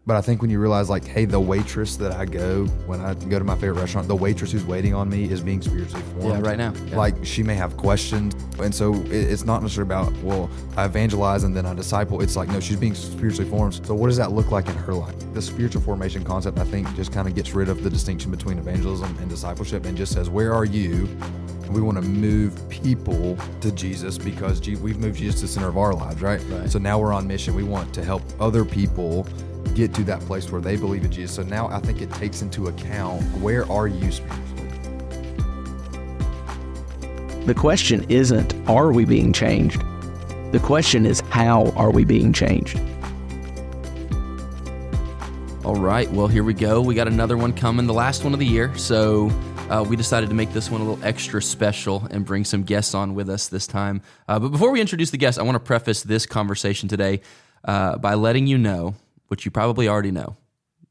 But I think when you realize, like, hey, the waitress that when I go to my favorite restaurant, the waitress who's waiting on me is being spiritually formed. Yeah, right now. Yeah. Like, she may have questions. And so it's not necessarily about, well, I evangelize and then I disciple. It's like, no, she's being spiritually formed. So what does that look like in her life? The spiritual formation concept, I think, just kind of gets rid of the distinction between evangelism and discipleship and just says, where are you? And we want to move people to Jesus because we've moved Jesus to the center of our lives, right? So now we're on mission. We want to help other people get to that place where they believe in Jesus. So now I think it takes into account, where are you spiritually? The question isn't, are we being changed? The question is, how are we being changed? All right, well, here we go. We got another one coming, the last one of the year. So we decided to make this one a little extra special and bring some guests on with us this time. But before we introduce the guests, I want to preface this conversation today by letting you know, which you probably already know,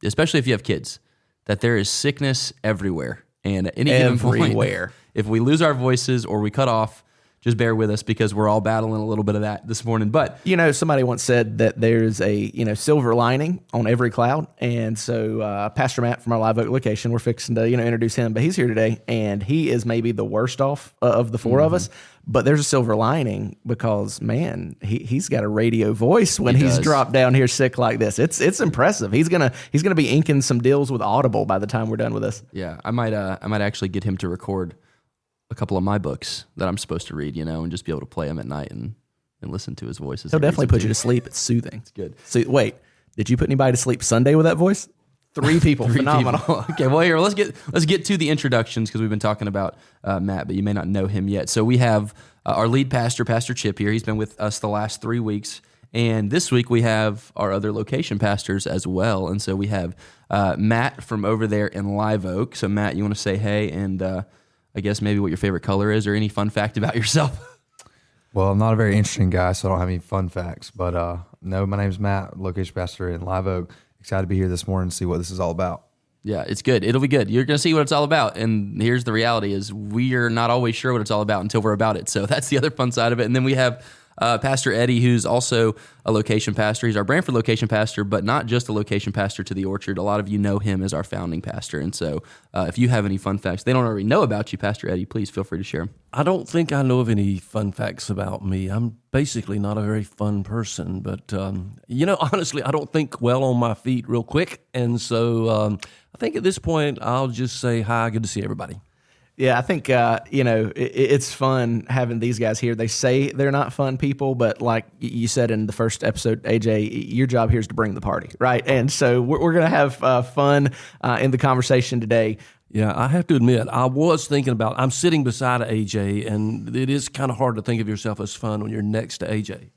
especially if you have kids, that there is sickness everywhere. And at any given point, if we lose our voices or we cut off, just bear with us because we're all battling a little bit of that this morning. But somebody once said that there's a silver lining on every cloud, and so Pastor Matt from our Live Oak location, we're fixing to introduce him, but he's here today, and he is maybe the worst off of the four of us. But there's a silver lining because, man, he's got a radio voice when he's dropped down here sick like this. It's impressive. He's gonna be inking some deals with Audible by the time we're done with this. Yeah, I might actually get him to record a couple of my books that I'm supposed to read, and just be able to play them at night and listen to his voice. He'll definitely put you to sleep. It's soothing. It's good. So wait, did you put anybody to sleep Sunday with that voice? 3 people. Phenomenal. People. Okay, well, here, let's get to the introductions because we've been talking about Matt, but you may not know him yet. So we have our lead pastor, Pastor Chip, here. He's been with us the last 3 weeks. And this week we have our other location pastors as well. And so we have Matt from over there in Live Oak. So Matt, you want to say hey and I guess maybe what your favorite color is or any fun fact about yourself? Well, I'm not a very interesting guy, so I don't have any fun facts. But no, my name's Matt, location pastor in Live Oak. Excited to be here this morning and see what this is all about. Yeah, it's good. It'll be good. You're going to see what it's all about. And here's the reality is we are not always sure what it's all about until we're about it. So that's the other fun side of it. And then we have Pastor Eddie, who's also a location pastor. He's our Brantford location pastor, but not just a location pastor to the Orchard. A lot of you know him as our founding pastor. And so if you have any fun facts they don't already know about you, Pastor Eddie, please feel free to share them. I don't think I know of any fun facts about me. I'm basically not a very fun person, but, honestly, I don't think well on my feet real quick. And so I think at this point, I'll just say hi, good to see everybody. Yeah, I think, it's fun having these guys here. They say they're not fun people, but like you said in the first episode, AJ, your job here is to bring the party, right? And so we're going to have fun in the conversation today. Yeah, I have to admit, I was thinking about, I'm sitting beside AJ, and it is kind of hard to think of yourself as fun when you're next to AJ.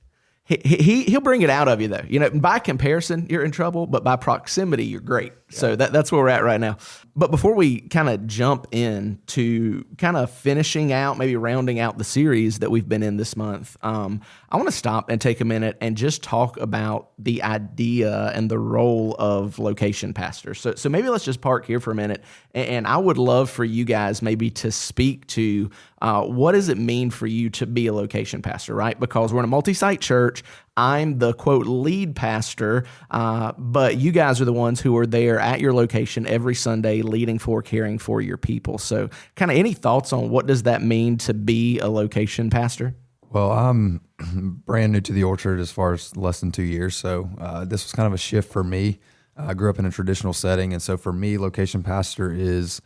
He'll bring it out of you, though. By comparison, you're in trouble, but by proximity, you're great. Yeah. So that's where we're at right now. But before we kind of jump into kind of finishing out, maybe rounding out the series that we've been in this month, I want to stop and take a minute and just talk about the idea and the role of location pastors. So maybe let's just park here for a minute, and I would love for you guys maybe to speak to what does it mean for you to be a location pastor, right? Because we're in a multi-site church. I'm the, quote, lead pastor, but you guys are the ones who are there at your location every Sunday leading for, caring for your people. So kind of any thoughts on what does that mean to be a location pastor? Well, I'm brand new to the Orchard as far as less than 2 years, so this was kind of a shift for me. I grew up in a traditional setting, and so for me, location pastor is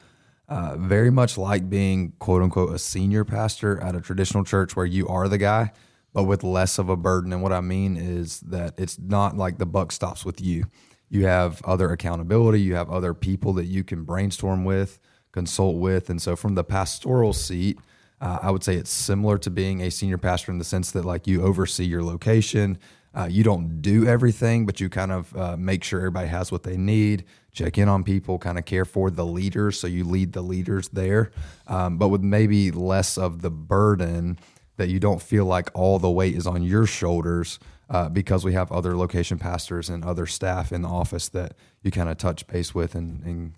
very much like being, quote unquote, a senior pastor at a traditional church where you are the guy, but with less of a burden. And what I mean is that it's not like the buck stops with you. You have other accountability. You have other people that you can brainstorm with, consult with. And so from the pastoral seat, I would say it's similar to being a senior pastor in the sense that like you oversee your location. You don't do everything, but you kind of make sure everybody has what they need, check in on people, kind of care for the leaders. So you lead the leaders there, but with maybe less of the burden that you don't feel like all the weight is on your shoulders because we have other location pastors and other staff in the office that you kind of touch base with and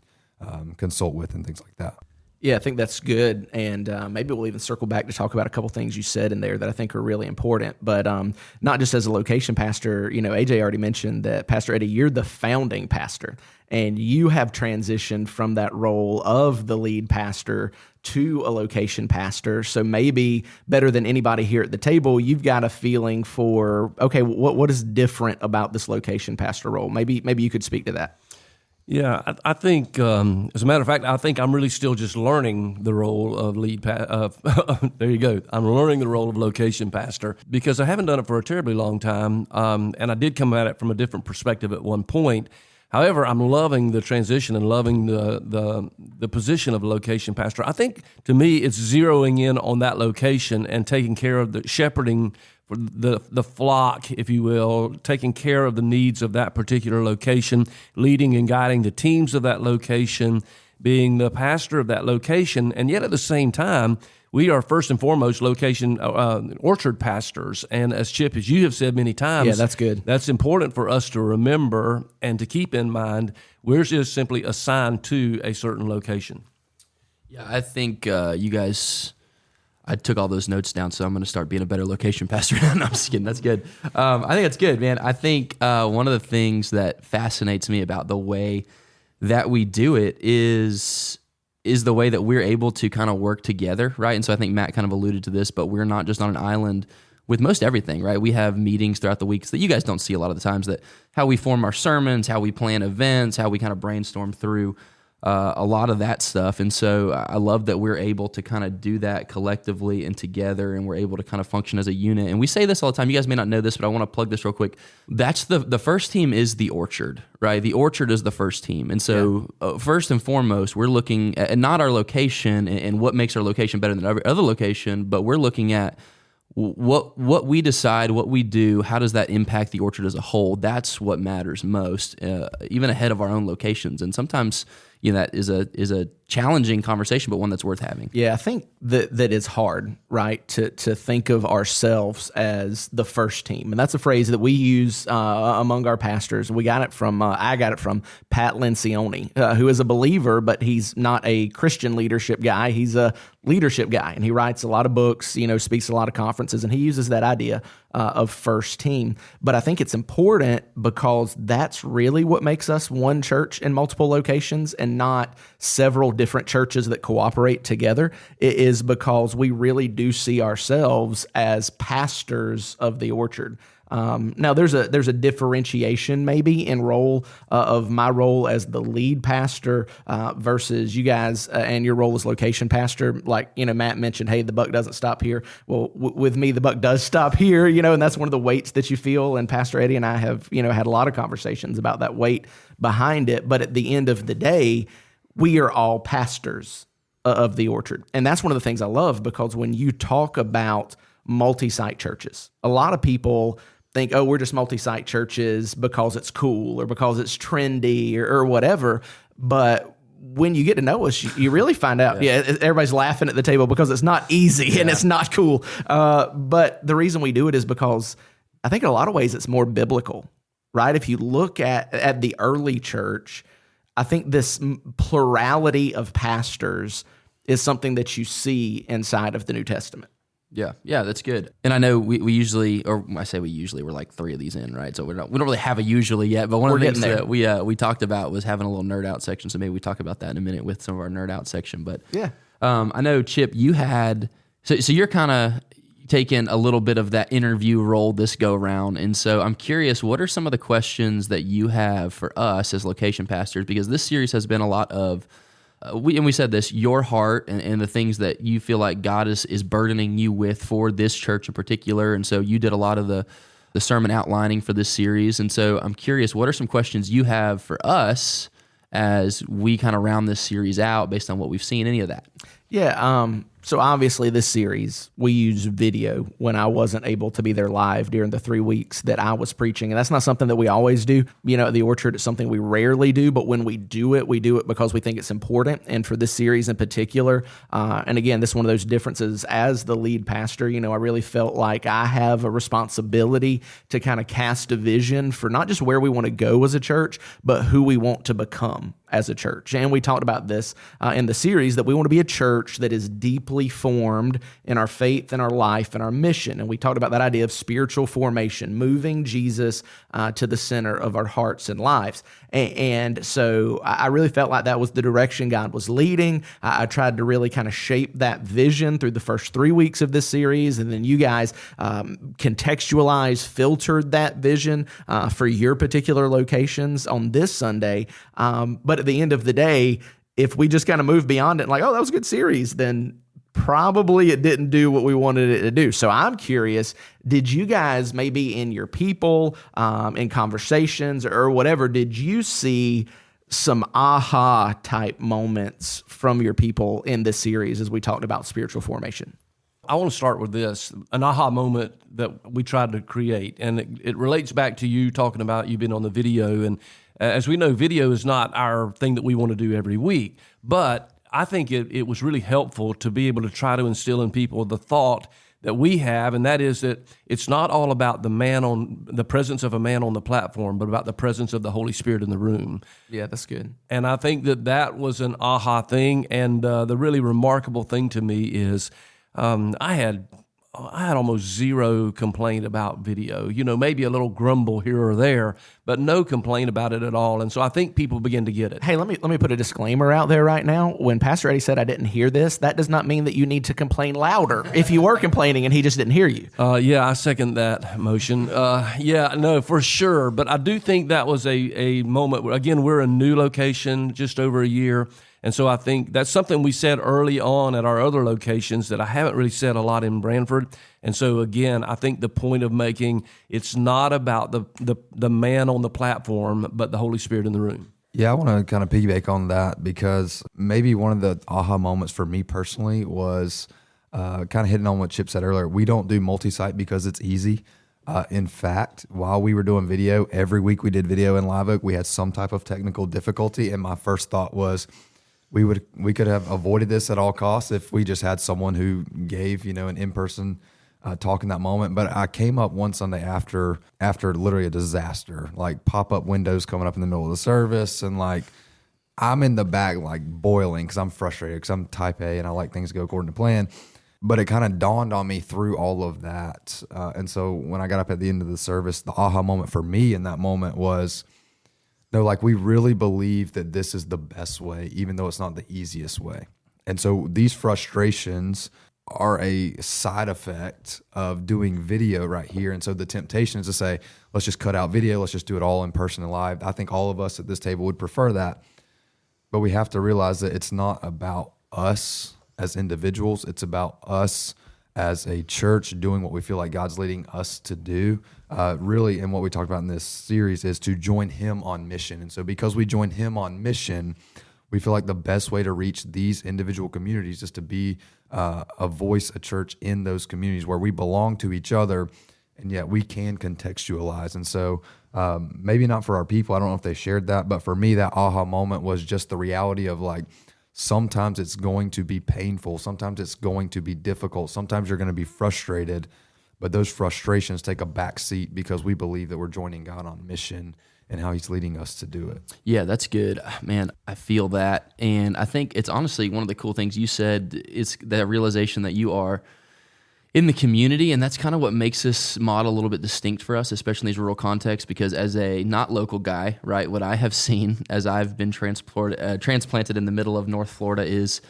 consult with and things like that. Yeah, I think that's good, and maybe we'll even circle back to talk about a couple things you said in there that I think are really important. But not just as a location pastor, AJ already mentioned that Pastor Eddie, you're the founding pastor, and you have transitioned from that role of the lead pastor to a location pastor. So maybe better than anybody here at the table, you've got a feeling for, okay, what is different about this location pastor role? Maybe you could speak to that. Yeah, I think, as a matter of fact, I think I'm really still just learning the role of there you go. I'm learning the role of location pastor because I haven't done it for a terribly long time, and I did come at it from a different perspective at one point. However, I'm loving the transition and loving the position of location pastor. I think, to me, it's zeroing in on that location and taking care of the shepherding for the flock, if you will, taking care of the needs of that particular location, leading and guiding the teams of that location, being the pastor of that location, and yet at the same time, we are first and foremost location orchard pastors. And as Chip, as you have said many times, yeah, that's good. That's important for us to remember and to keep in mind. We're just simply assigned to a certain location. Yeah, I think you guys, I took all those notes down, so I'm going to start being a better location pastor. No, I'm just kidding. That's good. I think that's good, man. I think one of the things that fascinates me about the way that we do it is the way that we're able to kind of work together, right? And so I think Matt kind of alluded to this, but we're not just on an island with most everything, right? We have meetings throughout the weeks that you guys don't see a lot of the times, that how we form our sermons, how we plan events, how we kind of brainstorm through a lot of that stuff. And so I love that we're able to kind of do that collectively and together, and we're able to kind of function as a unit. And we say this all the time. You guys may not know this, but I want to plug this real quick. That's the first team is the orchard, right? The orchard is the first team. And so first and foremost, we're looking at not our location and what makes our location better than every other location, but we're looking at what we decide, what we do, how does that impact the orchard as a whole? That's what matters most, even ahead of our own locations. And sometimes, that is a challenging conversation, but one that's worth having. Yeah, I think that it's hard, right, to think of ourselves as the first team, and that's a phrase that we use among our pastors. We got it from I got it from Pat Lencioni, who is a believer, but he's not a Christian leadership guy. He's a leadership guy, and he writes a lot of books, speaks at a lot of conferences, and he uses that idea of first team. But I think it's important because that's really what makes us one church in multiple locations and not several different churches that cooperate together. It is because we really do see ourselves as pastors of the orchard. Now, there's a differentiation maybe in role of my role as the lead pastor versus you guys and your role as location pastor. Like, Matt mentioned, hey, the buck doesn't stop here. Well, with me, the buck does stop here, and that's one of the weights that you feel. And Pastor Eddie and I have, had a lot of conversations about that weight behind it. But at the end of the day, we are all pastors of the orchard. And that's one of the things I love, because when you talk about multi-site churches, a lot of people think, oh, we're just multi-site churches because it's cool or because it's trendy or whatever. But when you get to know us, you really find out, everybody's laughing at the table because it's not easy and it's not cool. But the reason we do it is because I think in a lot of ways it's more biblical, right? If you look at the early church, I think this plurality of pastors is something that you see inside of the New Testament. Yeah, that's good. And I know we usually, or I say we usually, we're like 3 of these in, right? So we don't really have a usually yet. But one of the things that we talked about was having a little nerd out section. So maybe we talk about that in a minute with some of our nerd out section. But I know, Chip, you had so you're kind of taking a little bit of that interview role this go around. And so I'm curious, what are some of the questions that you have for us as location pastors? Because this series has been a lot of we said this, your heart and the things that you feel like God is burdening you with for this church in particular. And so you did a lot of the sermon outlining for this series. And so I'm curious, what are some questions you have for us as we kind of round this series out based on what we've seen, any of that? Yeah, so obviously this series, we use video when I wasn't able to be there live during the 3 weeks that I was preaching. And that's not something that we always do. At the Orchard, it's something we rarely do. But when we do it because we think it's important. And for this series in particular, and again, this is one of those differences as the lead pastor, I really felt like I have a responsibility to kind of cast a vision for not just where we want to go as a church, but who we want to become as a church. And we talked about this in the series, that we want to be a church that is deeply formed in our faith and our life and our mission. And we talked about that idea of spiritual formation, moving Jesus to the center of our hearts and lives. And so I really felt like that was the direction God was leading. I tried to really kind of shape that vision through the first 3 weeks of this series. And then you guys contextualized, filtered that vision for your particular locations on this Sunday. But at the end of the day, if we just kind of move beyond it, like, oh, that was a good series, then probably it didn't do what we wanted it to do. So I'm curious, did you guys maybe in your people, in conversations or whatever, did you see some aha type moments from your people in this series as we talked about spiritual formation? I want to start with this, an aha moment that we tried to create. And it relates back to you talking about you being on the video. And as we know, video is not our thing that we want to do every week. But I think it was really helpful to be able to try to instill in people the thought that we have, and that is that it's not all about the presence of a man on the platform, but about the presence of the Holy Spirit in the room. Yeah, that's good. And I think that was an aha thing. And the really remarkable thing to me is I had almost zero complaint about video, maybe a little grumble here or there, but no complaint about it at all. And so I think people begin to get it. Hey, let me put a disclaimer out there right now. When Pastor Eddie said I didn't hear this, that does not mean that you need to complain louder if you were complaining and he just didn't hear you. Yeah, I second that motion. Yeah, no, for sure. But I do think that was a moment where, again, we're a new location, just over a year. And so I think that's something we said early on at our other locations that I haven't really said a lot in Branford. And so again, I think the point of making it's not about the man on the platform, but the Holy Spirit in the room. Yeah, I want to kind of piggyback on that because maybe one of the aha moments for me personally was kind of hitting on what Chip said earlier. We don't do multi-site because it's easy. In fact, while we were doing video, every week we did video in Live Oak, we had some type of technical difficulty. And my first thought was, we could have avoided this at all costs if we just had someone who gave, an in-person talk in that moment. But I came up one Sunday after literally a disaster, like pop-up windows coming up in the middle of the service. And like, I'm in the back, like boiling because I'm frustrated because I'm type A and I like things to go according to plan. But it kind of dawned on me through all of that. And so when I got up at the end of the service, the aha moment for me in that moment was, no, like we really believe that this is the best way, even though it's not the easiest way. And so these frustrations are a side effect of doing video right here. And so the temptation is to say, let's just cut out video. Let's just do it all in person and live. I think all of us at this table would prefer that. But we have to realize that it's not about us as individuals. It's about us as a church doing what we feel like God's leading us to do. Really, and what we talked about in this series is to join him on mission. And so because we join him on mission, we feel like the best way to reach these individual communities is to be a voice, a church in those communities where we belong to each other, and yet we can contextualize. And so maybe not for our people, I don't know if they shared that, but for me, that aha moment was just the reality of like, sometimes it's going to be painful. Sometimes it's going to be difficult. Sometimes you're going to be frustrated, but those frustrations take a back seat because we believe that we're joining God on mission and how he's leading us to do it. Yeah, that's good. Man, I feel that. And I think it's honestly one of the cool things you said is that realization that you are in the community, and that's kind of what makes this model a little bit distinct for us, especially in these rural contexts, because as a not local guy, right, what I have seen as I've been transplanted in the middle of North Florida is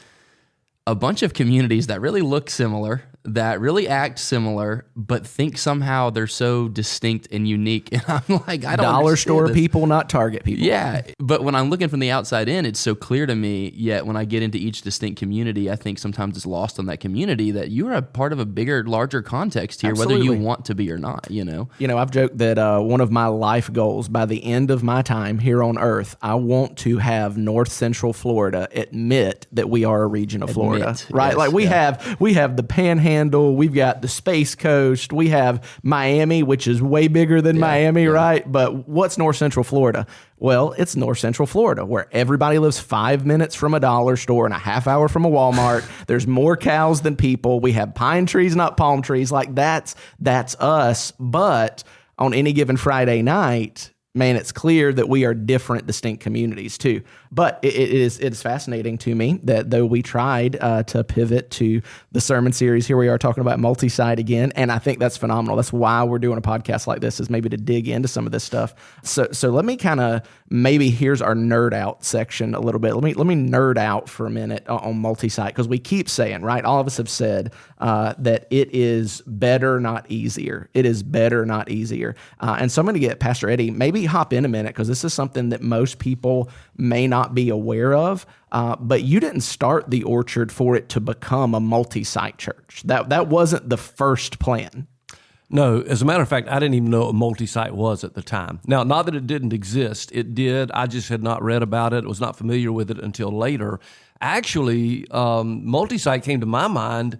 a bunch of communities that really look similar, that really act similar, but think somehow they're so distinct and unique. And I'm like, I don't Dollar store this. people, not Target people. Yeah, but when I'm looking from the outside in, it's so clear to me, yet when I get into each distinct community, I think sometimes it's lost on that community that you are a part of a bigger, larger context here, Absolutely. whether you want to be or not, You know, I've joked that one of my life goals by the end of my time here on Earth, I want to have North Central Florida admit that we are a region of Florida, right? Yes, like we have the Panhandle, we've got the Space Coast, we have Miami, which is way bigger than Miami, right? But what's North Central Florida? Well, it's North Central Florida, where everybody lives 5 minutes from a dollar store and a half hour from a Walmart. There's more cows than people. We have pine trees, not palm trees. Like that's us. But on any given Friday night, man, it's clear that we are different, distinct communities too. But it's fascinating to me that though we tried to pivot to the sermon series, here we are talking about multi-site again, and I think that's phenomenal. That's why we're doing a podcast like this, is maybe to dig into some of this stuff. So let me kind of, maybe here's our nerd out section a little bit. Let me nerd out for a minute on multi-site, because we keep saying, right, all of us have said that it is better, not easier. It is better, not easier. And so I'm going to get Pastor Eddie, maybe hop in a minute, because this is something that most people may not be aware of, but you didn't start the Orchard for it to become a multi-site church. That wasn't the first plan. No, as a matter of fact, I didn't even know what a multi-site was at the time. Now, not that it didn't exist, it did. I just had not read about it, was not familiar with it until later. Actually, multi-site came to my mind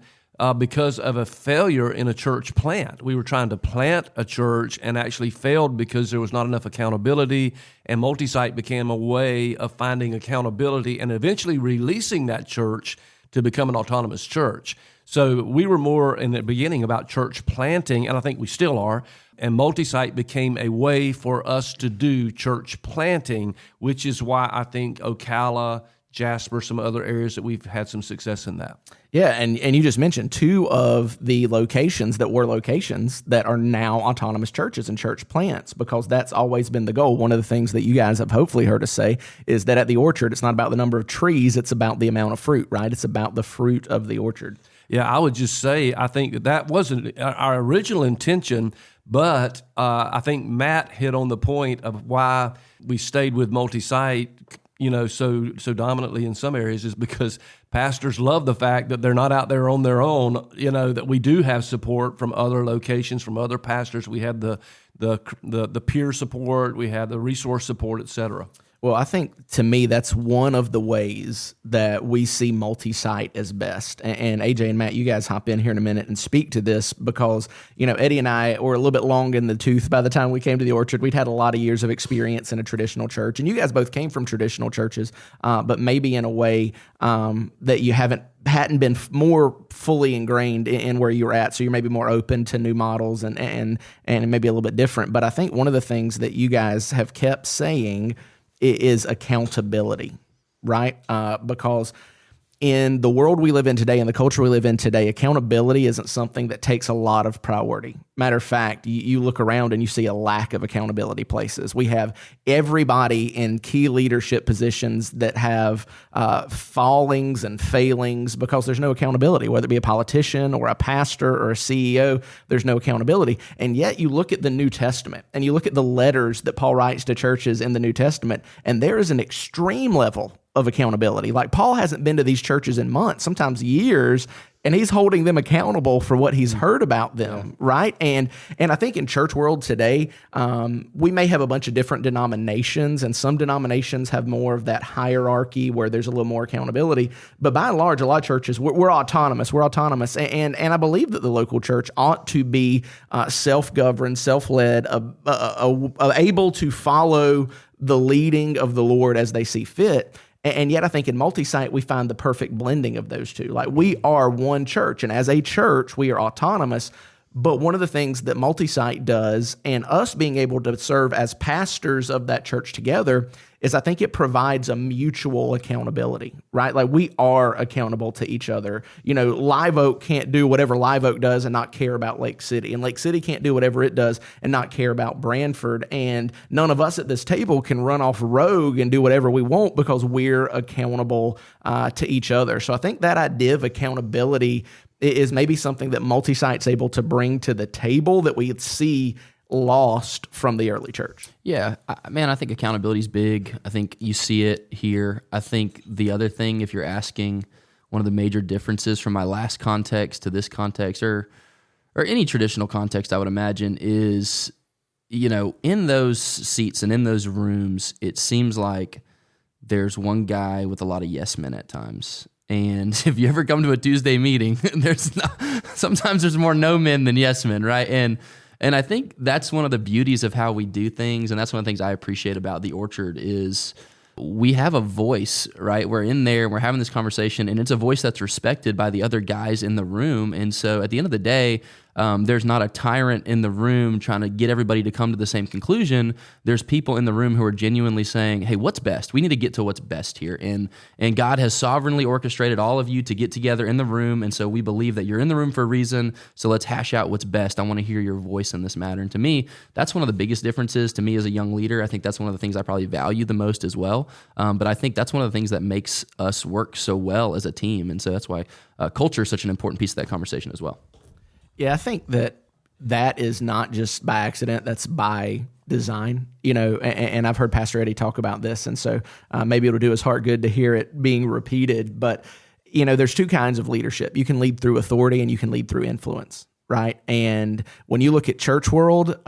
because of a failure in a church plant. We were trying to plant a church and actually failed because there was not enough accountability, and multi-site became a way of finding accountability and eventually releasing that church to become an autonomous church. So we were more in the beginning about church planting, and I think we still are, and multi-site became a way for us to do church planting, which is why I think Ocala, Jasper, some other areas that we've had some success in that. Yeah, and you just mentioned two of the locations that were locations that are now autonomous churches and church plants, because that's always been the goal. One of the things that you guys have hopefully heard us say is that at the Orchard, it's not about the number of trees, it's about the amount of fruit, right? It's about the fruit of the orchard. Yeah, I would just say I think that wasn't our original intention, but I think Matt hit on the point of why we stayed with multi-site, so dominantly in some areas, is because pastors love the fact that they're not out there on their own, that we do have support from other locations, from other pastors. We have the peer support, we have the resource support, et cetera. Well, I think, to me, that's one of the ways that we see multi-site as best. And AJ and Matt, you guys hop in here in a minute and speak to this, because, Eddie and I were a little bit long in the tooth by the time we came to the Orchard. We'd had a lot of years of experience in a traditional church, and you guys both came from traditional churches, but maybe in a way that you hadn't been more fully ingrained in where you were at, so you're maybe more open to new models and maybe a little bit different. But I think one of the things that you guys have kept saying is accountability, right? Because in the world we live in today, in the culture we live in today, accountability isn't something that takes a lot of priority. Matter of fact, you look around and you see a lack of accountability places. We have everybody in key leadership positions that have fallings and failings because there's no accountability, whether it be a politician or a pastor or a CEO, there's no accountability. And yet you look at the New Testament and you look at the letters that Paul writes to churches in the New Testament, and there is an extreme level of accountability. Like, Paul hasn't been to these churches in months, sometimes years, and he's holding them accountable for what he's heard about them, right? And I think in church world today, we may have a bunch of different denominations, and some denominations have more of that hierarchy where there's a little more accountability. But by and large, a lot of churches, we're autonomous. We're autonomous. And I believe that the local church ought to be self-governed, self-led, able to follow the leading of the Lord as they see fit. And yet I think in multi-site, we find the perfect blending of those two. Like, we are one church, and as a church, we are autonomous. But one of the things that multi-site does, and us being able to serve as pastors of that church together, is I think it provides a mutual accountability, right? Like, we are accountable to each other. Live Oak can't do whatever Live Oak does and not care about Lake City. And Lake City can't do whatever it does and not care about Branford. And none of us at this table can run off rogue and do whatever we want because we're accountable to each other. So I think that idea of accountability is maybe something that multi-site's able to bring to the table that we see lost from the early church. Yeah, man, I think accountability is big. I think you see it here. I think the other thing, if you're asking one of the major differences from my last context to this context, or any traditional context, I would imagine, is, in those seats and in those rooms, it seems like there's one guy with a lot of yes men at times. And if you ever come to a Tuesday meeting, sometimes there's more no men than yes men, right? And I think that's one of the beauties of how we do things, and that's one of the things I appreciate about the Orchard is we have a voice, right? We're in there, we're having this conversation, and it's a voice that's respected by the other guys in the room. And so at the end of the day, there's not a tyrant in the room trying to get everybody to come to the same conclusion. There's people in the room who are genuinely saying, hey, what's best? We need to get to what's best here. And God has sovereignly orchestrated all of you to get together in the room, and so we believe that you're in the room for a reason, so let's hash out what's best. I want to hear your voice in this matter. And to me, that's one of the biggest differences to me as a young leader. I think that's one of the things I probably value the most as well. But I think that's one of the things that makes us work so well as a team. And so that's why culture is such an important piece of that conversation as well. Yeah, I think that is not just by accident, that's by design, and I've heard Pastor Eddie talk about this, and so maybe it'll do his heart good to hear it being repeated, but there's two kinds of leadership. You can lead through authority and you can lead through influence. Right. And when you look at church world,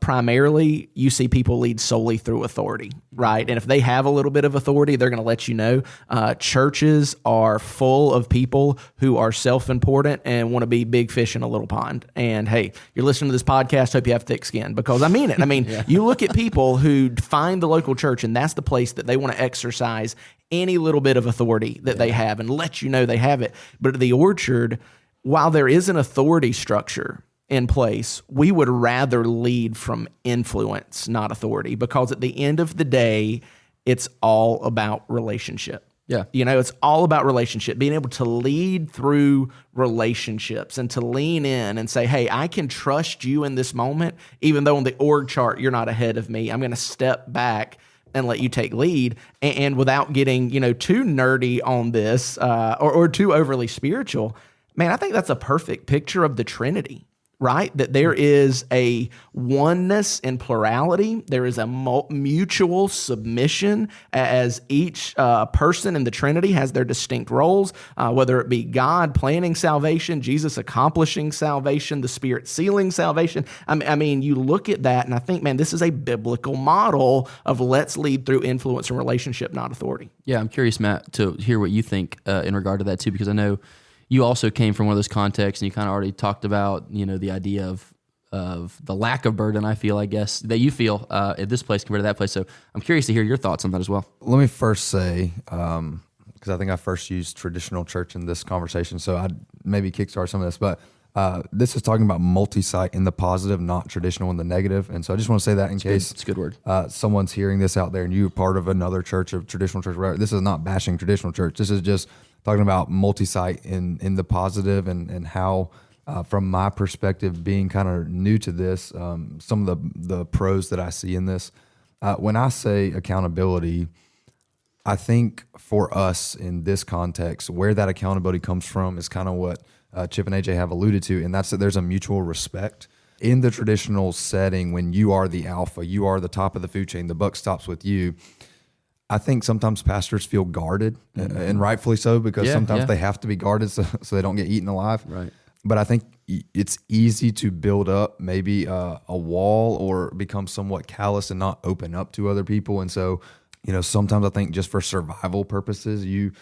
primarily you see people lead solely through authority. Right. And if they have a little bit of authority, they're going to let you know. Churches are full of people who are self-important and want to be big fish in a little pond. And hey, you're listening to this podcast, hope you have thick skin, because I mean it. I mean, You look at people who find the local church and that's the place that they want to exercise any little bit of authority that they have and let you know they have it. But at the Orchard, while there is an authority structure in place, we would rather lead from influence, not authority, because at the end of the day, it's all about relationship. Yeah. It's all about relationship, being able to lead through relationships and to lean in and say, hey, I can trust you in this moment, even though on the org chart, you're not ahead of me. I'm going to step back and let you take lead, and without getting, too nerdy on this or too overly spiritual. Man, I think that's a perfect picture of the Trinity, right? That there is a oneness in plurality. There is a mutual submission as each person in the Trinity has their distinct roles, whether it be God planning salvation, Jesus accomplishing salvation, the Spirit sealing salvation. I mean, you look at that and I think, man, this is a biblical model of let's lead through influence and relationship, not authority. Yeah, I'm curious, Matt, to hear what you think in regard to that too, because I know you also came from one of those contexts, and you kind of already talked about, the idea of the lack of burden, I guess, that you feel at this place compared to that place. So I'm curious to hear your thoughts on that as well. Let me first say, because I think I first used traditional church in this conversation, so I'd maybe kickstart some of this, but this is talking about multi-site in the positive, not traditional in the negative. And so I just want to say that in case it's a good word. Someone's hearing this out there and you're part of another church, of traditional church, whatever. This is not bashing traditional church. This is just talking about multi-site in the positive and how, from my perspective, being kind of new to this, some of the pros that I see in this. When I say accountability, I think for us in this context, where that accountability comes from is kind of what Chip and AJ have alluded to, and that's that there's a mutual respect. In the traditional setting, when you are the alpha, you are the top of the food chain, the buck stops with you. I think sometimes pastors feel guarded, and rightfully so, because sometimes they have to be guarded so they don't get eaten alive. Right. But I think it's easy to build up maybe a wall or become somewhat callous and not open up to other people. And so, sometimes I think just for survival purposes, you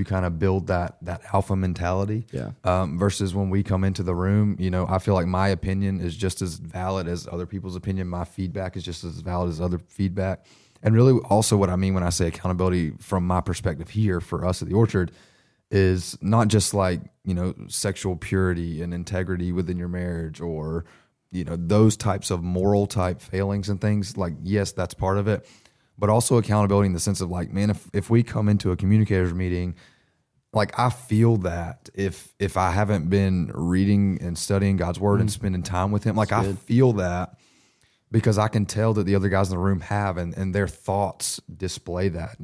kind of build that alpha mentality. Yeah. Versus when we come into the room, I feel like my opinion is just as valid as other people's opinion. My feedback is just as valid as other feedback. And really also what I mean when I say accountability from my perspective here for us at the Orchard is not just like, sexual purity and integrity within your marriage or, those types of moral type failings and things. Like, yes, that's part of it, but also accountability in the sense of like, man, if we come into a communicators meeting, like I feel that if I haven't been reading and studying God's word and spending time with him, like I feel that because I can tell that the other guys in the room have, and their thoughts display that,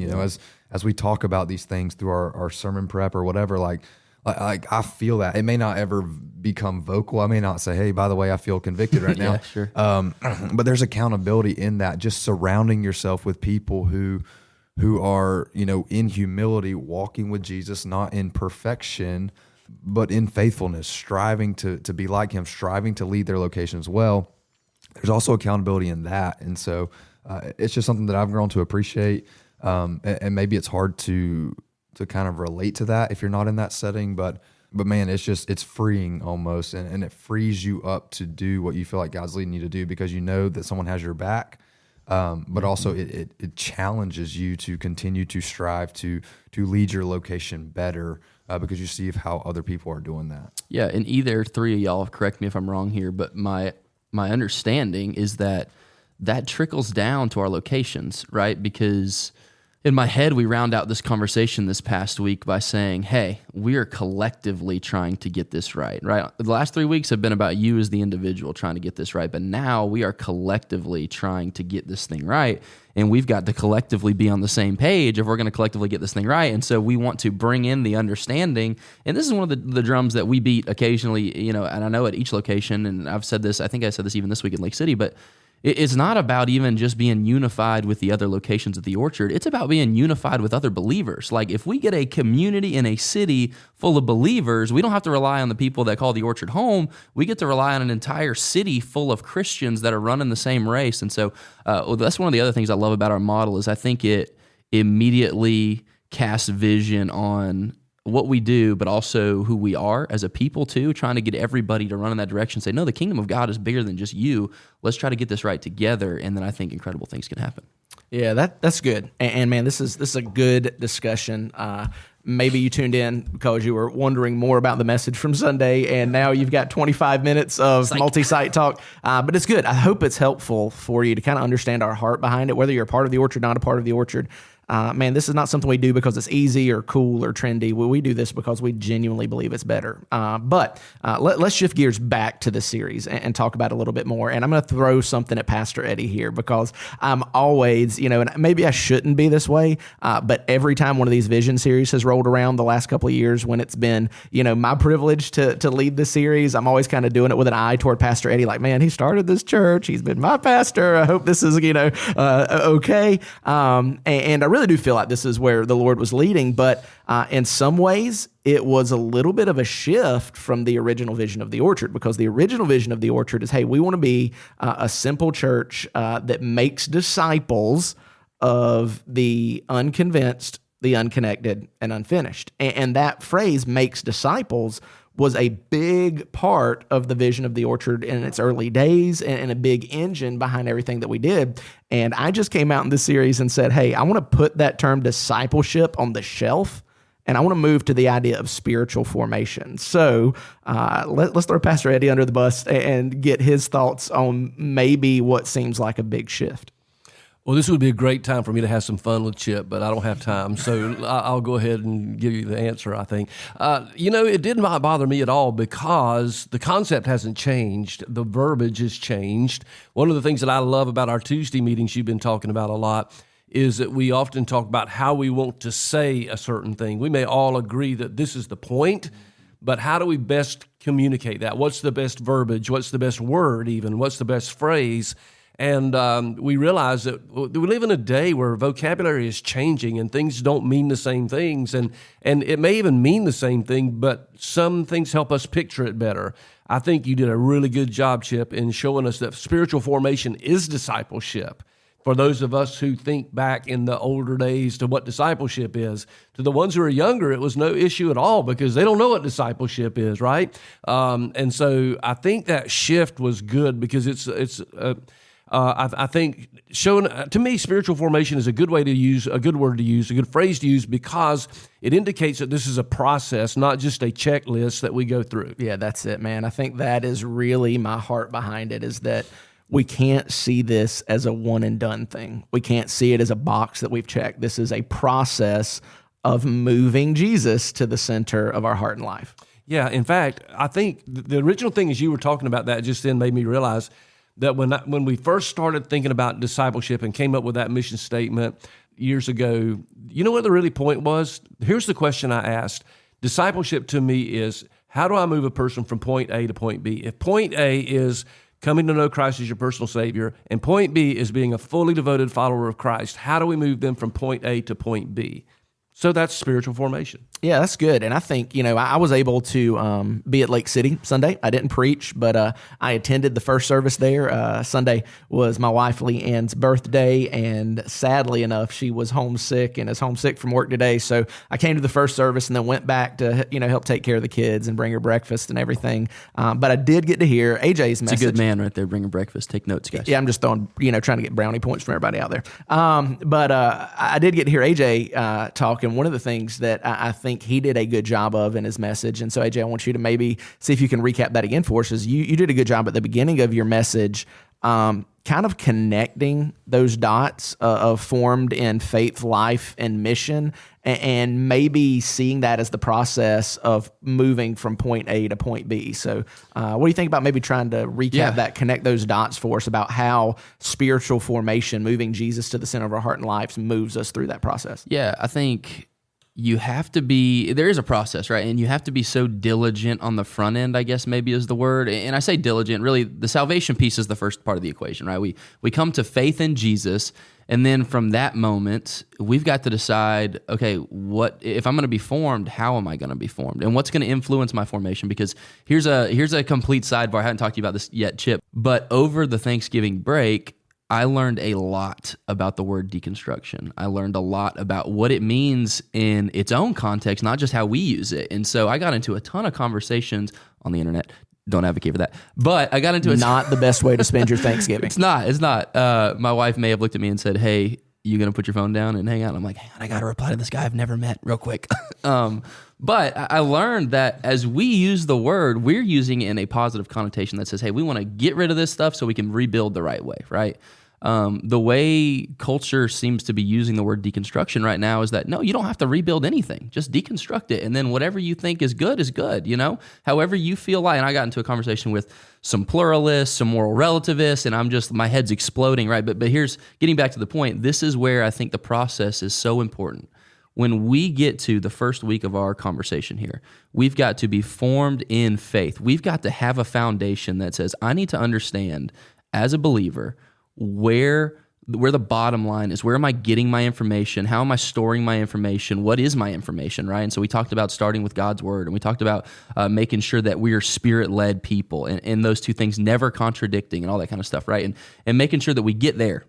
as we talk about these things through our sermon prep or whatever, like I feel that. It may not ever become vocal. I may not say, hey, by the way, I feel convicted right now. Yeah, sure. But there's accountability in that, just surrounding yourself with people who are, in humility, walking with Jesus, not in perfection, but in faithfulness, striving to be like him, striving to lead their locations well. There's also accountability in that. And so it's just something that I've grown to appreciate. And maybe it's hard to kind of relate to that if you're not in that setting, but man, it's freeing almost. And it frees you up to do what you feel like God's leading you to do because you know that someone has your back. but also it challenges you to continue to strive to lead your location better because you see how other people are doing that. Yeah, and either three of y'all, correct me if I'm wrong here, but my understanding is that trickles down to our locations, right? Because in my head, we round out this conversation this past week by saying, hey, we are collectively trying to get this right? The last 3 weeks have been about you as the individual trying to get this right, but now we are collectively trying to get this thing right, and we've got to collectively be on the same page if we're going to collectively get this thing right. And so we want to bring in the understanding, and this is one of the drums that we beat occasionally, and I know at each location, and I've said this, I think I said this even this week in Lake City, but it's not about even just being unified with the other locations at the Orchard. It's about being unified with other believers. Like if we get a community in a city full of believers, we don't have to rely on the people that call the Orchard home. We get to rely on an entire city full of Christians that are running the same race. And so that's one of the other things I love about our model is I think it immediately casts vision on what we do, but also who we are as a people too, trying to get everybody to run in that direction, say, no, the kingdom of God is bigger than just you. Let's try to get this right together, and then I think incredible things can happen. Yeah, that's good. And man, this is a good discussion. Maybe you tuned in because you were wondering more about the message from Sunday, and now you've got 25 minutes of multi-site talk. But it's good. I hope it's helpful for you to kind of understand our heart behind it, whether you're a part of the Orchard, not a part of the Orchard. Man, this is not something we do because it's easy or cool or trendy. We do this because we genuinely believe it's better. But let's shift gears back to the series and talk about it a little bit more. And I'm going to throw something at Pastor Eddie here because I'm always, and maybe I shouldn't be this way, but every time one of these vision series has rolled around the last couple of years when it's been, my privilege to lead the series, I'm always kind of doing it with an eye toward Pastor Eddie, like, man, he started this church. He's been my pastor. I hope this is, okay. And I really do feel like this is where the Lord was leading, but in some ways it was a little bit of a shift from the original vision of the Orchard, because the original vision of the Orchard is, hey, we want to be a simple church that makes disciples of the unconvinced, the unconnected, and unfinished. And that phrase, makes disciples, was a big part of the vision of the Orchard in its early days and a big engine behind everything that we did. And I just came out in this series and said, hey, I want to put that term discipleship on the shelf, and I want to move to the idea of spiritual formation. So let's throw Pastor Eddie under the bus and get his thoughts on maybe what seems like a big shift. Well, this would be a great time for me to have some fun with Chip, but I don't have time, so I'll go ahead and give you the answer, I think. It did not bother me at all because the concept hasn't changed. The verbiage has changed. One of the things that I love about our Tuesday meetings you've been talking about a lot is that we often talk about how we want to say a certain thing. We may all agree that this is the point, but how do we best communicate that? What's the best verbiage? What's the best word even? What's the best phrase? And we realize that we live in a day where vocabulary is changing and things don't mean the same things. And it may even mean the same thing, but some things help us picture it better. I think you did a really good job, Chip, in showing us that spiritual formation is discipleship. For those of us who think back in the older days to what discipleship is, to the ones who are younger, it was no issue at all because they don't know what discipleship is, right? And so I think that shift was good because I think showing, to me, spiritual formation is a good way to use, a good word to use, a good phrase to use, because it indicates that this is a process, not just a checklist that we go through. Yeah, that's it, man. I think that is really my heart behind it, is that we can't see this as a one and done thing. We can't see it as a box that we've checked. This is a process of moving Jesus to the center of our heart and life. Yeah, in fact, I think the original thing as you were talking about that just then made me realize that when we first started thinking about discipleship and came up with that mission statement years ago, you know what the really point was? Here's the question I asked. Discipleship to me is, how do I move a person from point A to point B? If point A is coming to know Christ as your personal Savior, and point B is being a fully devoted follower of Christ, how do we move them from point A to point B? So that's spiritual formation. Yeah, that's good. And I think, I was able to be at Lake City Sunday. I didn't preach, but I attended the first service there. Sunday was my wife Leanne's birthday, and sadly enough, she was homesick and is homesick from work today. So I came to the first service and then went back to, help take care of the kids and bring her breakfast and everything. But I did get to hear AJ's message. It's a good man right there, bringing breakfast. Take notes, guys. Yeah, I'm just throwing, trying to get brownie points from everybody out there. But I did get to hear AJ talk, and one of the things that I think he did a good job of in his message, and so AJ, I want you to maybe see if you can recap that again for us, is you did a good job at the beginning of your message, kind of connecting those dots of formed in faith, life, and mission, and maybe seeing that as the process of moving from point A to point B. So what do you think about maybe trying to recap that, connect those dots for us about how spiritual formation, moving Jesus to the center of our heart and lives, moves us through that process? Yeah, I think you have to be, there is a process, right? And you have to be so diligent on the front end, I guess maybe is the word. And I say diligent, really the salvation piece is the first part of the equation, right? We come to faith in Jesus, and then from that moment, we've got to decide, okay, what if I'm going to be formed, how am I going to be formed? And what's going to influence my formation? Because here's a complete sidebar. I haven't talked to you about this yet, Chip, but over the Thanksgiving break, I learned a lot about the word deconstruction. I learned a lot about what it means in its own context, not just how we use it. And so I got into a ton of conversations on the internet. Don't advocate for that. But I got into not the best way to spend your Thanksgiving. It's not. My wife may have looked at me and said, "Hey, you going to put your phone down and hang out?" And I'm like, "Hang on, I got to reply to this guy I've never met real quick." But I learned that as we use the word, we're using it in a positive connotation that says, hey, we want to get rid of this stuff so we can rebuild the right way, right? The way culture seems to be using the word deconstruction right now is that, no, you don't have to rebuild anything. Just deconstruct it. And then whatever you think is good, however you feel like. And I got into a conversation with some pluralists, some moral relativists, and my head's exploding, right? But here's, getting back to the point, this is where I think the process is so important. When we get to the first week of our conversation here, we've got to be formed in faith. We've got to have a foundation that says, I need to understand as a believer where the bottom line is. Where am I getting my information? How am I storing my information? What is my information, right? And so we talked about starting with God's word, and we talked about making sure that we are spirit-led people, and those two things never contradicting and all that kind of stuff, right? And making sure that we get there.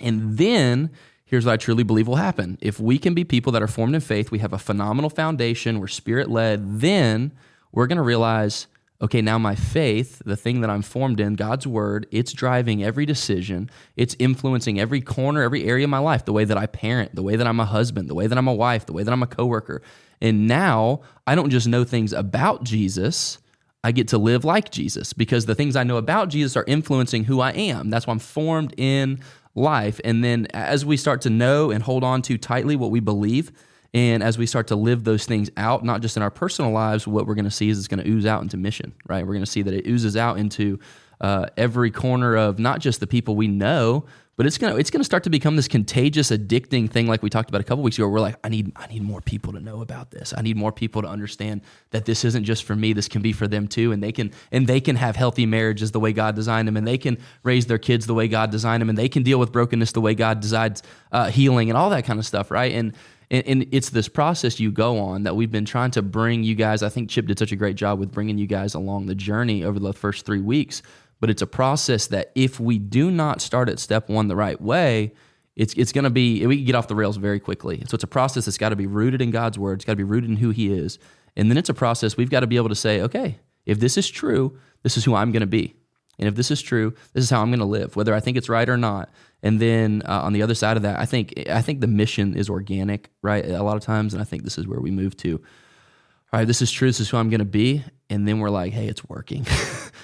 And then here's what I truly believe will happen. If we can be people that are formed in faith, we have a phenomenal foundation, we're spirit-led, then we're going to realize, okay, now my faith, the thing that I'm formed in, God's word, it's driving every decision. It's influencing every corner, every area of my life, the way that I parent, the way that I'm a husband, the way that I'm a wife, the way that I'm a coworker. And now I don't just know things about Jesus, I get to live like Jesus, because the things I know about Jesus are influencing who I am. That's why I'm formed in life. And then as we start to know and hold on to tightly what we believe, and as we start to live those things out, not just in our personal lives, what we're going to see is it's going to ooze out into mission, right? We're going to see that it oozes out into every corner of not just the people we know, but it's going to start to become this contagious, addicting thing, like we talked about a couple weeks ago. Where we're like, I need more people to know about this. I need more people to understand that this isn't just for me. This can be for them too, and they can have healthy marriages the way God designed them, and they can raise their kids the way God designed them, and they can deal with brokenness the way God designs healing and all that kind of stuff, right? And it's this process you go on that we've been trying to bring you guys. I think Chip did such a great job with bringing you guys along the journey over the first 3 weeks. But it's a process that if we do not start at step one the right way, it's going to be, we can get off the rails very quickly. So it's a process that's got to be rooted in God's word. It's got to be rooted in who he is. And then it's a process we've got to be able to say, okay, if this is true, this is who I'm going to be. And if this is true, this is how I'm going to live, whether I think it's right or not. And then on the other side of that, I think the mission is organic, right? A lot of times, and I think this is where we move to. All right, this is true. This is who I'm going to be. And then we're like, hey, it's working.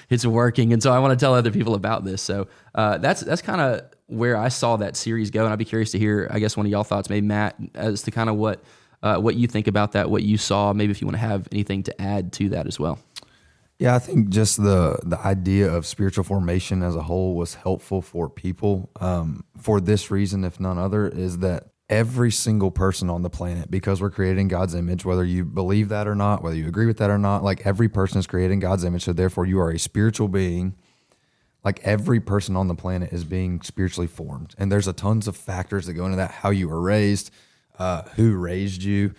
It's working. And so I want to tell other people about this. So that's kind of where I saw that series go. And I'd be curious to hear, I guess, one of y'all thoughts, maybe Matt, as to kind of what you think about that, what you saw, maybe if you want to have anything to add to that as well. Yeah, I think just the idea of spiritual formation as a whole was helpful for people for this reason, if none other, is that every single person on the planet, because we're created in God's image, whether you believe that or not, whether you agree with that or not, like every person is created in God's image, so therefore you are a spiritual being. Like every person on the planet is being spiritually formed. And there's tons of factors that go into that, how you were raised, who raised you.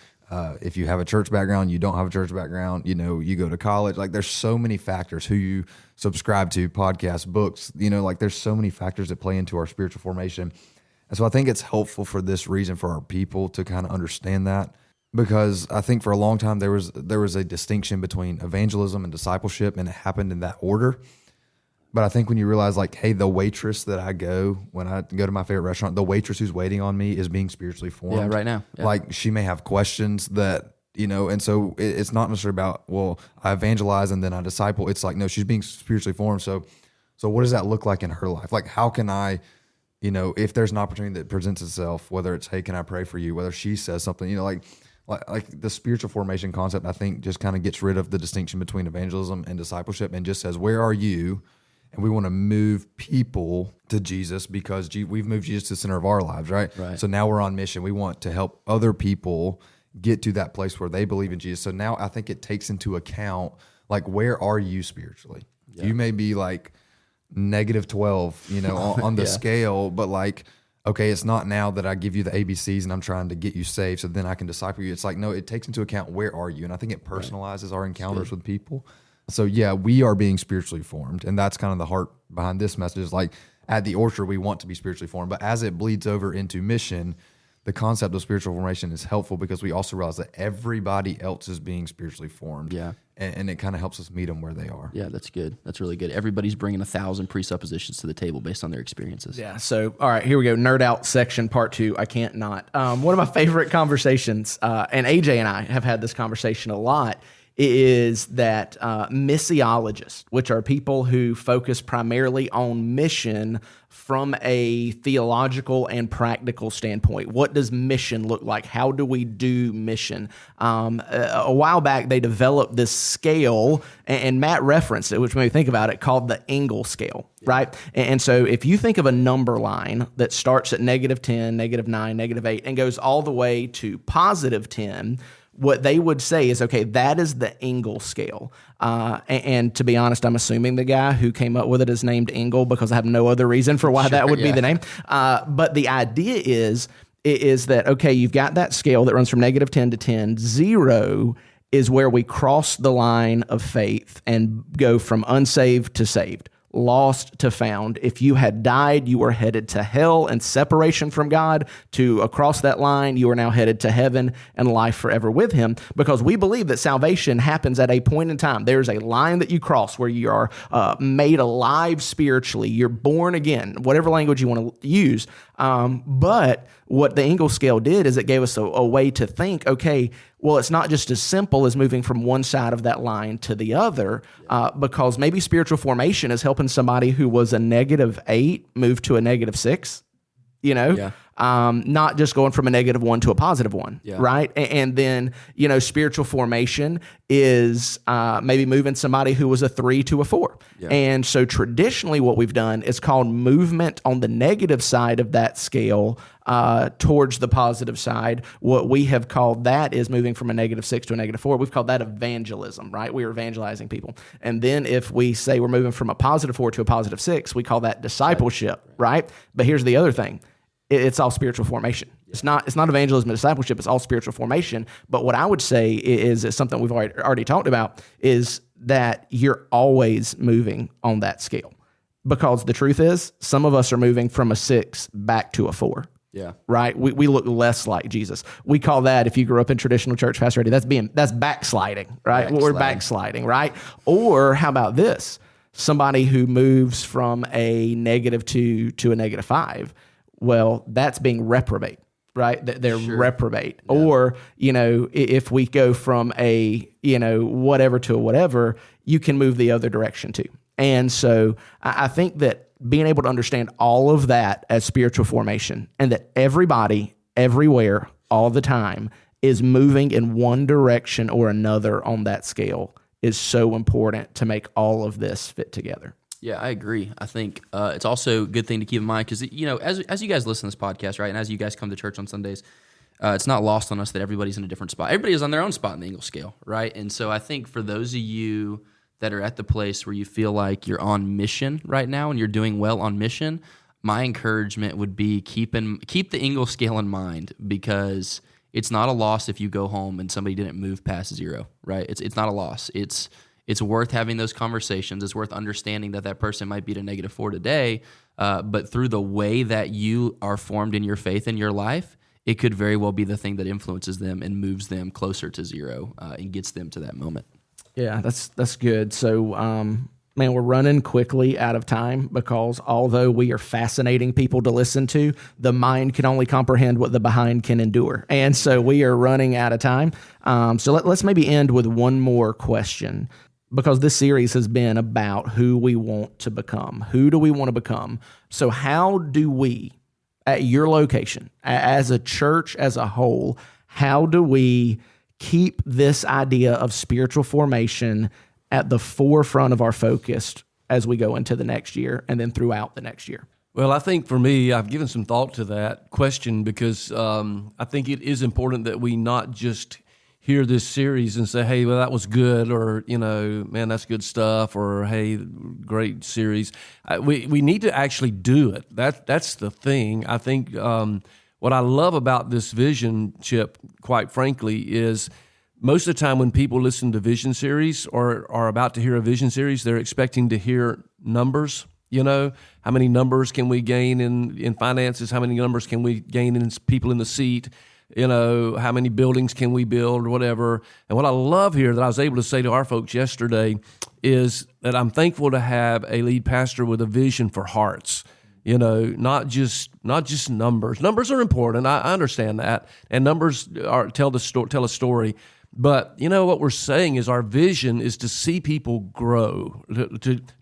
If you have a church background, you don't have a church background, you go to college. Like there's so many factors, who you subscribe to, podcasts, books, like there's so many factors that play into our spiritual formation. And so I think it's helpful for this reason for our people to kind of understand that, because I think for a long time there was a distinction between evangelism and discipleship, and it happened in that order. But I think when you realize, like, hey, the waitress that when I go to my favorite restaurant, the waitress who's waiting on me is being spiritually formed. Yeah, right now. Yeah. Like, she may have questions that, and so it's not necessarily about, well, I evangelize and then I disciple. It's like, no, she's being spiritually formed. So what does that look like in her life? Like, how can I, if there's an opportunity that presents itself, whether it's, hey, can I pray for you? Whether she says something, like the spiritual formation concept, I think just kind of gets rid of the distinction between evangelism and discipleship and just says, where are you? And we want to move people to Jesus because we've moved Jesus to the center of our lives, right? So now we're on mission. We want to help other people get to that place where they believe in Jesus. So now I think it takes into account, like, where are you spiritually? Yeah. You may be like -12, on the scale, but like, okay, it's not now that I give you the ABCs and I'm trying to get you saved so then I can disciple you. It's like, no, it takes into account, where are you? And I think it personalizes our encounters with people. So yeah, we are being spiritually formed, and that's kind of the heart behind this message. Is like, at the Orchard, we want to be spiritually formed, but as it bleeds over into mission, the concept of spiritual formation is helpful because we also realize that everybody else is being spiritually formed. Yeah, and it kind of helps us meet them where they are. Yeah, that's good. That's really good. Everybody's bringing 1,000 presuppositions to the table based on their experiences. Yeah. So, all right, here we go. Nerd out section part 2. I can't not. One of my favorite conversations, and AJ and I have had this conversation a lot, is that missiologists, which are people who focus primarily on mission from a theological and practical standpoint. What does mission look like? How do we do mission? A while back, they developed this scale, and Matt referenced it, which made me think about it, called the Engel scale, right? And so if you think of a number line that starts at -10, -9, -8, and goes all the way to +10, what they would say is, okay, that is the Engel scale. And to be honest, I'm assuming the guy who came up with it is named Engel because I have no other reason for why that would be the name. But the idea is that, okay, you've got that scale that runs from -10 to 10. 0 is where we cross the line of faith and go from unsaved to saved, lost to found. If you had died, you were headed to hell and separation from God. To across that line, you are now headed to heaven and life forever with him, because we believe that salvation happens at a point in time. There's a line that you cross where you are made alive spiritually. You're born again, whatever language you want to use. But what the Engel scale did is it gave us a way to think, okay, well, it's not just as simple as moving from one side of that line to the other, because maybe spiritual formation is helping somebody who was a -8 move to a -6, not just going from a -1 to a +1, right? And then, spiritual formation is maybe moving somebody who was a 3 to a 4. Yeah. And so traditionally what we've done is called movement on the negative side of that scale towards the positive side. What we have called that is moving from a -6 to a -4. We've called that evangelism, right? We are evangelizing people. And then if we say we're moving from a +4 to a +6, we call that discipleship, right? But here's the other thing. It's all spiritual formation. It's not evangelism and discipleship. It's all spiritual formation. But what I would say is something we've already talked about, is that you're always moving on that scale. Because the truth is, some of us are moving from a 6 back to a 4. Yeah. Right? We look less like Jesus. We call that, if you grew up in traditional church, Pastor Eddie, that's backsliding, right? We're backsliding, right? Or how about this? Somebody who moves from a -2 to a -5. Well, that's being reprobate, right? They're reprobate. Yeah. Or, if we go from a, whatever to a whatever, you can move the other direction too. And so I think that being able to understand all of that as spiritual formation, and that everybody, everywhere, all the time is moving in one direction or another on that scale, is so important to make all of this fit together. Yeah, I agree. I think it's also a good thing to keep in mind because, as you guys listen to this podcast, right, and as you guys come to church on Sundays, it's not lost on us that everybody's in a different spot. Everybody is on their own spot in the Engel scale, right? And so I think for those of you that are at the place where you feel like you're on mission right now and you're doing well on mission, my encouragement would be keep the Engel scale in mind, because It's not a loss if you go home and somebody didn't move past 0, right? It's not a loss. It's worth having those conversations. It's worth understanding that person might be at a -4 today, but through the way that you are formed in your faith in your life, it could very well be the thing that influences them and moves them closer to 0 and gets them to that moment. Yeah, that's good. So, man, we're running quickly out of time because although we are fascinating people to listen to, the mind can only comprehend what the behind can endure. And so we are running out of time. So let's maybe end with one more question, because this series has been about who we want to become. Who do we want to become? So how do we, at your location, as a church as a whole, how do we keep this idea of spiritual formation at the forefront of our focus as we go into the next year and then throughout the next year? Well, I think for me, I've given some thought to that question because I think it is important that we not just hear this series and say, hey, well, that was good, or, man, that's good stuff, or, hey, great series. We need to actually do it. That's the thing. I think what I love about this vision, Chip, quite frankly, is most of the time when people listen to vision series or are about to hear a vision series, they're expecting to hear numbers. How many numbers can we gain in finances? How many numbers can we gain in people in the seat? How many buildings can we build or whatever. And what I love here that I was able to say to our folks yesterday is that I'm thankful to have a lead pastor with a vision for hearts. Not just numbers. Numbers are important. I understand that, and numbers tell a story. But what we're saying is our vision is to see people grow,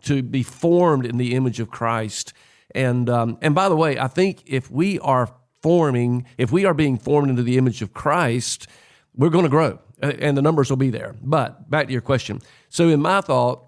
to be formed in the image of Christ. And by the way, I think if we are being formed into the image of Christ, we're going to grow, and the numbers will be there. But back to your question. So in my thought,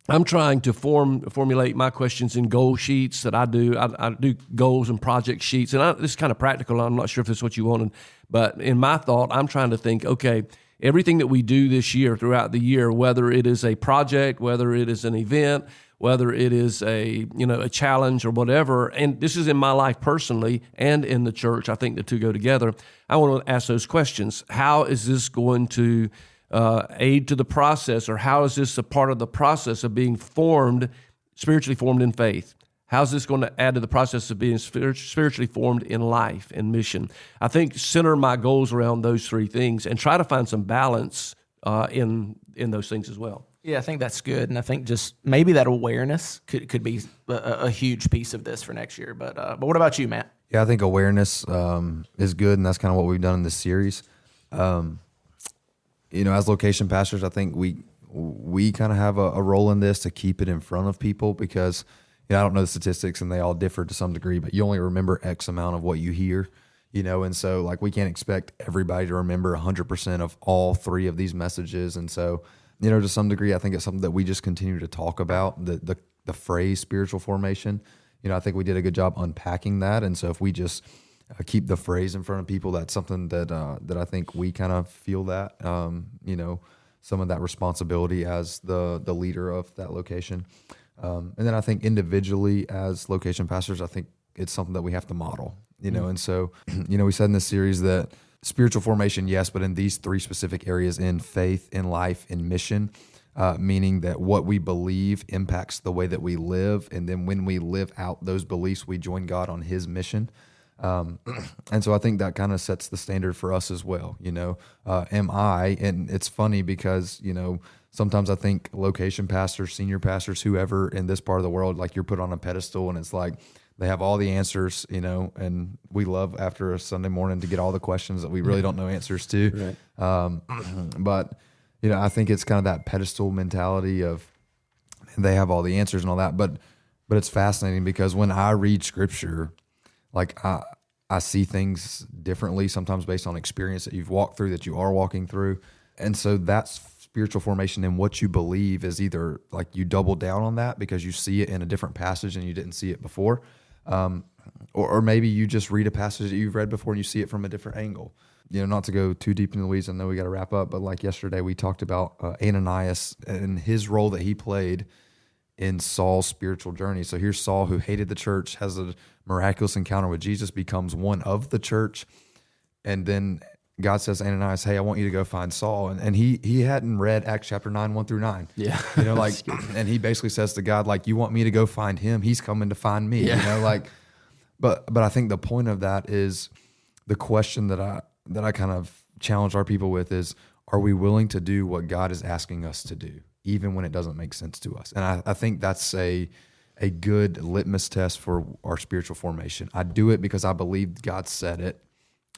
I'm trying to formulate my questions in goal sheets that I do. I do goals and project sheets, and this is kind of practical. I'm not sure if this is what you wanted, but in my thought, I'm trying to think, okay, everything that we do this year, throughout the year, whether it is a project, whether it is an event, whether it is a challenge or whatever, and this is in my life personally and in the church, I think the two go together. I want to ask those questions. How is this going to aid to the process, or how is this a part of the process of being spiritually formed in faith? How's this going to add to the process of being spiritually formed in life and mission? I think center my goals around those three things and try to find some balance in those things as well. Yeah, I think that's good, and I think just maybe that awareness could be a huge piece of this for next year. But what about you, Matt? Yeah, I think awareness is good, and that's kind of what we've done in this series. As location pastors, I think we kind of have a role in this to keep it in front of people because I don't know the statistics, and they all differ to some degree, but you only remember X amount of what you hear, and so we can't expect everybody to remember 100% of all three of these messages, and so to some degree, I think it's something that we just continue to talk about, the phrase spiritual formation. I think we did a good job unpacking that. And so if we just keep the phrase in front of people, that's something that I think we kind of feel that, some of that responsibility as the leader of that location. And then I think individually as location pastors, I think it's something that we have to model, and so, we said in this series that spiritual formation, yes, but in these three specific areas, in faith, in life, in mission, meaning that what we believe impacts the way that we live. And then when we live out those beliefs, we join God on his mission. And so I think that kind of sets the standard for us as well. And it's funny because, sometimes I think location pastors, senior pastors, whoever in this part of the world, you're put on a pedestal and it's like, they have all the answers, and we love after a Sunday morning to get all the questions that we really don't know answers to. Right. But, I think it's kind of that pedestal mentality of they have all the answers and all that. But it's fascinating because when I read scripture, I see things differently, sometimes based on experience that you've walked through, that you are walking through. And so that's spiritual formation in what you believe is either you double down on that because you see it in a different passage and you didn't see it before. Or maybe you just read a passage that you've read before and you see it from a different angle. Not to go too deep in the weeds, I know we got to wrap up, but yesterday we talked about Ananias and his role that he played in Saul's spiritual journey. So here's Saul, who hated the church, has a miraculous encounter with Jesus, becomes one of the church, and then God says to Ananias, hey, I want you to go find Saul. And he hadn't read Acts chapter 9, 1-9. Yeah. And he basically says to God, like, you want me to go find him? He's coming to find me, but I think the point of that is the question that I kind of challenge our people with is, are we willing to do what God is asking us to do, even when it doesn't make sense to us? And I think that's a good litmus test for our spiritual formation. I do it because I believe God said it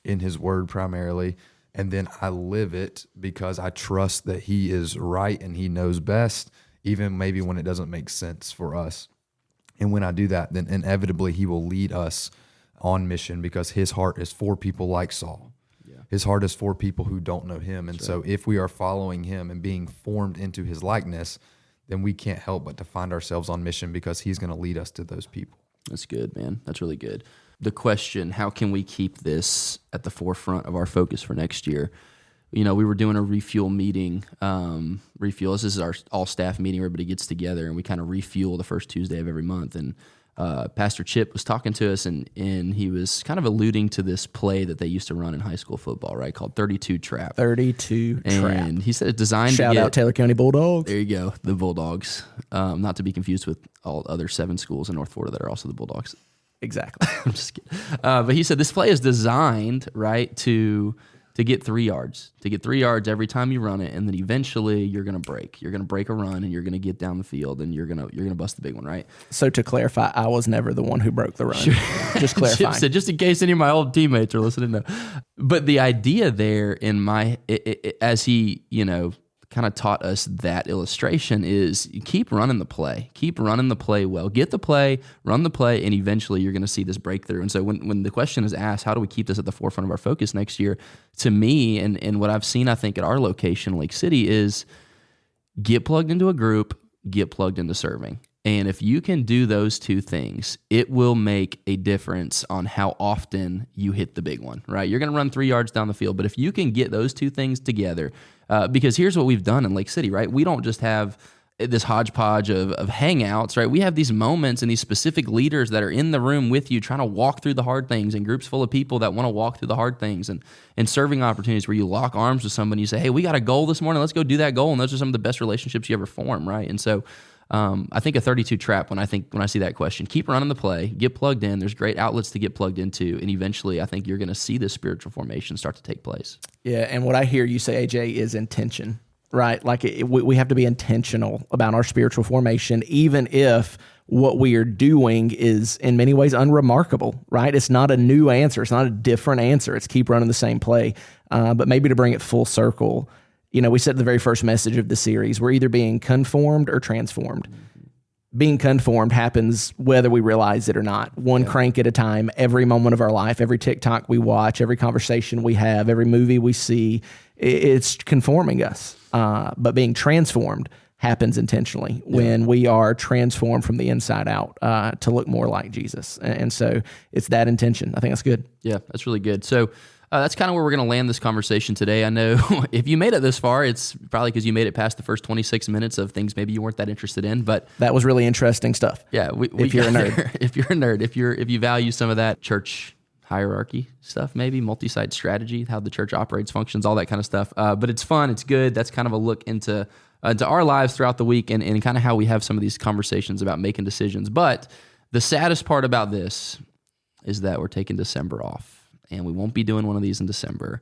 in his word primarily, and then I live it because I trust that he is right and he knows best, even maybe when it doesn't make sense for us. And when I do that, then inevitably he will lead us on mission because his heart is for people like Saul. His heart is for people who don't know him. And so if we are following him and being formed into his likeness, then we can't help but to find ourselves on mission because he's going to lead us to those people. That's good, man. That's really good. The question, how can we keep this at the forefront of our focus for next year? We were doing a refuel meeting. This is our all-staff meeting. Everybody gets together, and we kind of refuel the first Tuesday of every month. And Pastor Chip was talking to us, and he was kind of alluding to this play that they used to run in high school football, right, called 32 Trap. 32 Trap. And he said it's designed Shout to out Taylor County Bulldogs. There you go, the Bulldogs. Not to be confused with all other 7 schools in North Florida that are also the Bulldogs. Exactly. I'm just kidding. But he said this play is designed, right, to get 3 yards, every time you run it, and then eventually you're going to break. You're going to break a run, and you're going to get down the field, and you're going to bust the big one, right? So to clarify, I was never the one who broke the run. Just clarifying. Chip said, just in case any of my old teammates are listening. No. But the idea there as he, kind of taught us that illustration is keep running the play. Keep running the play well. Get the play, run the play, and eventually you're going to see this breakthrough. And so when the question is asked, how do we keep this at the forefront of our focus next year? To me, and what I've seen, I think, at our location, Lake City, is get plugged into a group, get plugged into serving. And if you can do those 2 things, it will make a difference on how often you hit the big one, right? You're going to run 3 yards down the field, but if you can get those 2 things together, because here's what we've done in Lake City, right? We don't just have this hodgepodge of hangouts, right? We have these moments and these specific leaders that are in the room with you trying to walk through the hard things, and groups full of people that want to walk through the hard things, and serving opportunities where you lock arms with somebody, you say, hey, we got a goal this morning, let's go do that goal. And those are some of the best relationships you ever form, right? And so I think a 32 Trap, when I see that question, keep running the play, get plugged in. There's great outlets to get plugged into, and eventually I think you're going to see this spiritual formation start to take place. Yeah, and what I hear you say, AJ, is intention, right? Like we have to be intentional about our spiritual formation, even if what we are doing is in many ways unremarkable, right? It's not a new answer. It's not a different answer. It's keep running the same play. But maybe to bring it full circle, we said the very first message of the series, we're either being conformed or transformed. Being conformed happens whether we realize it or not. One crank at a time, every moment of our life, every TikTok we watch, every conversation we have, every movie we see, it's conforming us. But being transformed happens intentionally when we are transformed from the inside out to look more like Jesus. And so it's that intention. I think that's good. Yeah, that's really good. So that's kind of where we're going to land this conversation today. I know if you made it this far, it's probably because you made it past the first 26 minutes of things maybe you weren't that interested in. But that was really interesting stuff. Yeah, if you're a nerd, if you value some of that church hierarchy stuff, maybe multi-site strategy, how the church operates, functions, all that kind of stuff. But it's fun, it's good. That's kind of a look into our lives throughout the week and kind of how we have some of these conversations about making decisions. But the saddest part about this is that we're taking December off. And we won't be doing one of these in December.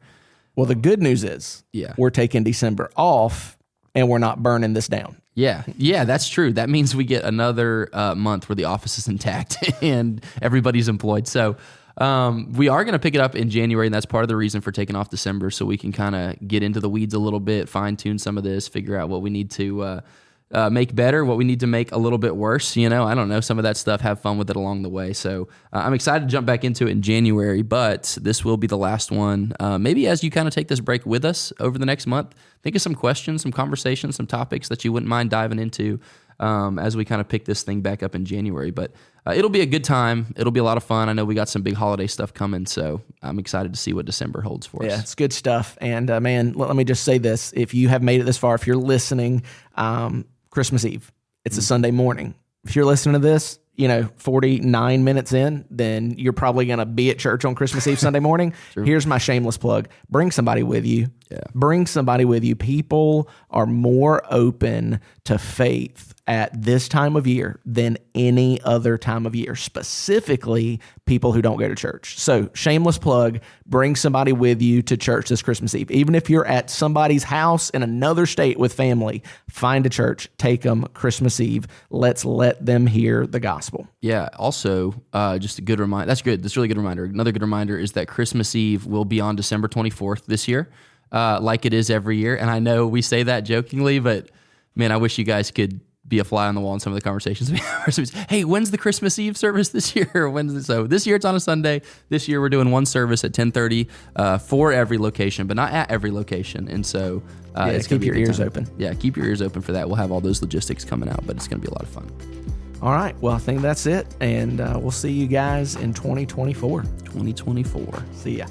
Well, the good news is we're taking December off and we're not burning this down. Yeah, that's true. That means we get another month where the office is intact and everybody's employed. So we are going to pick it up in January, and that's part of the reason for taking off December, so we can kind of get into the weeds a little bit, fine-tune some of this, figure out what we need to make better, what we need to make a little bit worse. I don't know, some of that stuff, have fun with it along the way. So I'm excited to jump back into it in January, but this will be the last one. Maybe as you kind of take this break with us over the next month, think of some questions, some conversations, some topics that you wouldn't mind diving into as we kind of pick this thing back up in January. But it'll be a good time. It'll be a lot of fun. I know we got some big holiday stuff coming, so I'm excited to see what December holds for us. Yeah, it's good stuff. And man, let me just say this. If you have made it this far, if you're listening, Christmas Eve, it's a Sunday morning. If you're listening to this, 49 minutes in, then you're probably going to be at church on Christmas Eve, Sunday morning. Here's my shameless plug. Bring somebody with you. Yeah. Bring somebody with you. People are more open to faith at this time of year than any other time of year, specifically people who don't go to church. So shameless plug, bring somebody with you to church this Christmas Eve. Even if you're at somebody's house in another state with family, find a church, take them Christmas Eve. Let's let them hear the gospel. Yeah. Also, just a good reminder. That's good. That's a really good reminder. Another good reminder is that Christmas Eve will be on December 24th this year, like it is every year. And I know we say that jokingly, but man, I wish you guys could be a fly on the wall in some of the conversations. Hey, when's the Christmas Eve service this year? So this year it's on a Sunday. This year we're doing one service at 10:30 for every location, but not at every location. And so it's keep your ears open. Yeah, keep your ears open for that. We'll have all those logistics coming out, but it's going to be a lot of fun. All right. Well, I think that's it. And we'll see you guys in 2024. 2024. See ya.